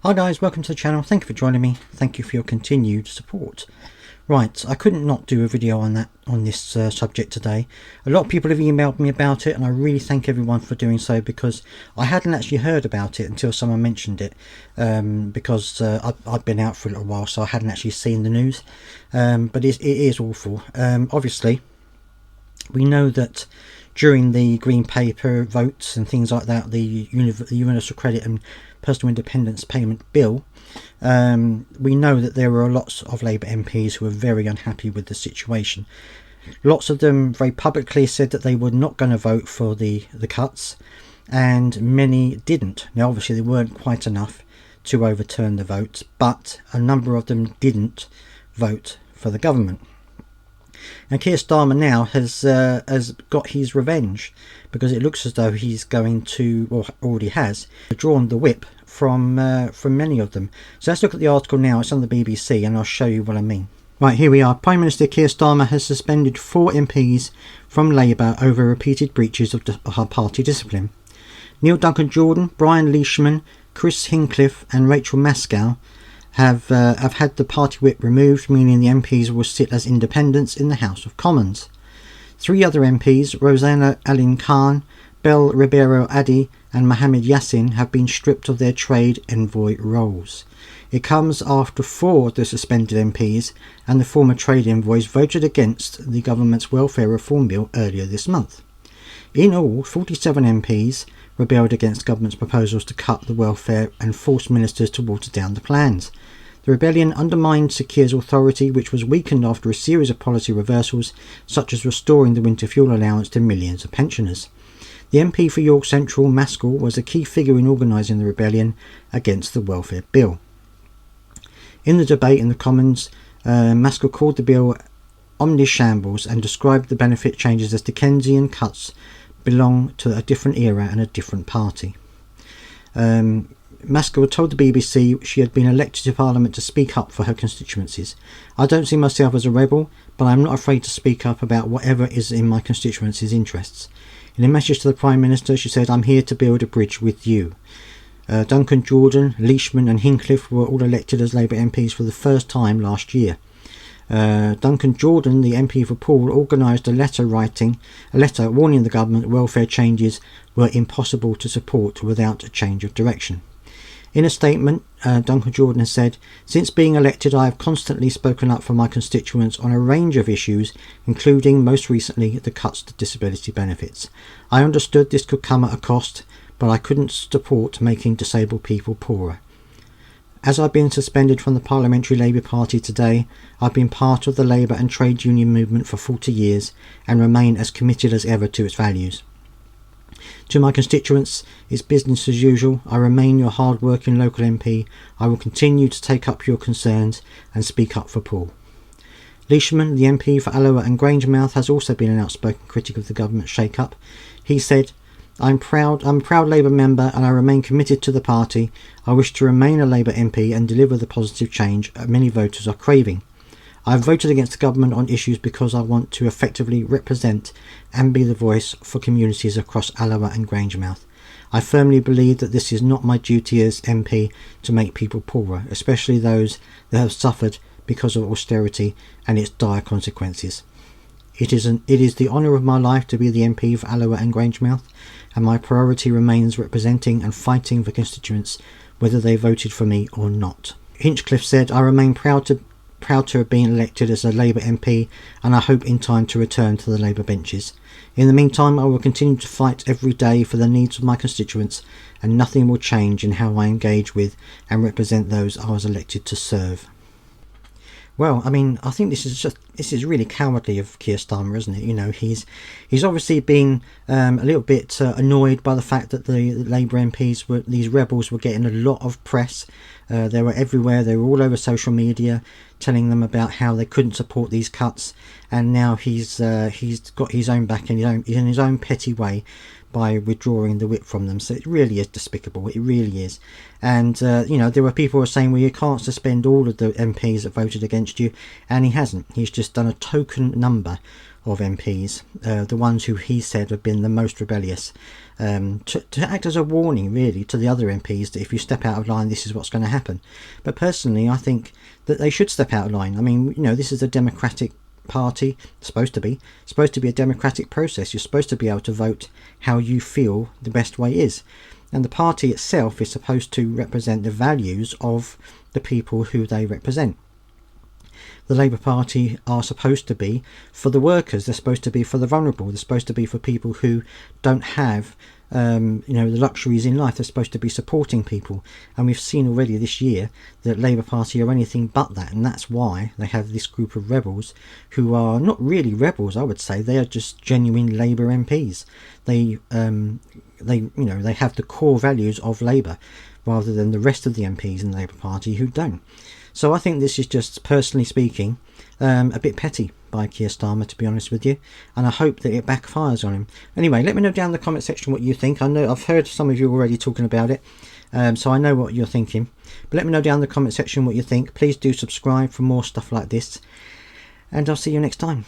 Hi guys, welcome to the channel. Thank you for joining me. Thank you for your continued support. Right, I couldn't not do a video on this subject today. A lot of people have emailed me about it, and I really thank everyone for doing so, because I hadn't actually heard about it until someone mentioned it, because I'd been out for a little while, so I hadn't actually seen the news. But it is awful. Obviously, we know that during the Green Paper votes and things like that, the Universal Credit and Personal Independence Payment Bill, we know that there were lots of Labour MPs who were very unhappy with the situation. Lots of them very publicly said that they were not going to vote for the cuts, and many didn't. Now obviously they weren't quite enough to overturn the vote, but a number of them didn't vote for the government. And Keir Starmer now has got his revenge, because it looks as though he's going to, or already has, drawn the whip from many of them. So let's look at the article now. It's on the BBC, and I'll show you what I mean. Right, here we are. Prime Minister Keir Starmer has suspended 4 MPs from Labour over repeated breaches of party discipline. Neil Duncan-Jordan, Brian Leishman, Chris Hincliffe and Rachel Mascow have had the party whip removed, meaning the MPs will sit as independents in the House of Commons. 3 other MPs, Rosanna Alin Khan, Bel Ribeiro Adi and Mohamed Yassin, have been stripped of their trade envoy roles. It comes after 4 of the suspended MPs and the former trade envoys voted against the government's welfare reform bill earlier this month. In all, 47 MPs rebelled against government's proposals to cut the welfare and force ministers to water down the plans. The rebellion undermined Sir Keir's authority, which was weakened after a series of policy reversals, such as restoring the winter fuel allowance to millions of pensioners. The MP for York Central, Maskell, was a key figure in organising the rebellion against the welfare bill. In the debate in the Commons, Maskell called the bill omnibus shambles and described the benefit changes as Dickensian cuts belong to a different era and a different party. Maskell told the BBC she had been elected to Parliament to speak up for her constituencies. I don't see myself as a rebel, but I am not afraid to speak up about whatever is in my constituencies' interests. In a message to the Prime Minister, she said, "I'm here to build a bridge with you." Duncan-Jordan, Leishman and Hincliffe were all elected as Labour MPs for the first time last year. Duncan-Jordan, the MP for Poole, organised a letter warning the government that welfare changes were impossible to support without a change of direction. In a statement, Duncan-Jordan has said, "Since being elected, I have constantly spoken up for my constituents on a range of issues, including, most recently, the cuts to disability benefits. I understood this could come at a cost, but I couldn't support making disabled people poorer. As I've been suspended from the Parliamentary Labour Party today, I've been part of the Labour and trade union movement for 40 years and remain as committed as ever to its values. To my constituents, it's business as usual. I remain your hard-working local MP. I will continue to take up your concerns and speak up for Poole." Leishman, the MP for Alloa and Grangemouth, has also been an outspoken critic of the government shake-up. He said, I'm a proud Labour member and I remain committed to the party. I wish to remain a Labour MP and deliver the positive change many voters are craving. I have voted against the government on issues because I want to effectively represent and be the voice for communities across Alloa and Grangemouth. I firmly believe that this is not my duty as MP to make people poorer, especially those that have suffered because of austerity and its dire consequences. It is the honour of my life to be the MP for Alloa and Grangemouth, and my priority remains representing and fighting for constituents, whether they voted for me or not. Hinchcliffe said, "I remain proud to have been elected as a Labour MP, and I hope in time to return to the Labour benches. In the meantime, I will continue to fight every day for the needs of my constituents, and nothing will change in how I engage with and represent those I was elected to serve." Well, I mean, I think this is really cowardly of Keir Starmer, isn't it? You know, he's obviously been a little bit annoyed by the fact that the Labour MPs these rebels were getting a lot of press. They were everywhere. They were all over social media, telling them about how they couldn't support these cuts. And now he's got his own back in his own petty way. by withdrawing the whip from them. So it really is despicable, it really is. And you know, there were people who were saying, well, you can't suspend all of the MPs that voted against you, and he hasn't. He's just done a token number of MPs, the ones who he said have been the most rebellious, to act as a warning really to the other MPs that if you step out of line, this is what's going to happen. But personally, I think that they should step out of line. I mean, you know, this is a democratic party, supposed to be a democratic process. You're supposed to be able to vote how you feel the best way is, and the party itself is supposed to represent the values of the people who they represent. The Labour Party are supposed to be for the workers, they're supposed to be for the vulnerable, they're supposed to be for people who don't have you know, the luxuries in life. They're supposed to be supporting people, and we've seen already this year that Labour Party are anything but that, and that's why they have this group of rebels who are not really rebels. I would say they are just genuine Labour MPs. They you know, they have the core values of Labour rather than the rest of the MPs in the Labour Party who don't. So I think this is just, personally speaking, a bit petty by Keir Starmer, to be honest with you, and I hope that it backfires on him. Anyway, let me know down in the comment section what you think. I know I've heard some of you already talking about it, so I know what you're thinking, but let me know down in the comment section what you think. Please do subscribe for more stuff like this, and I'll see you next time.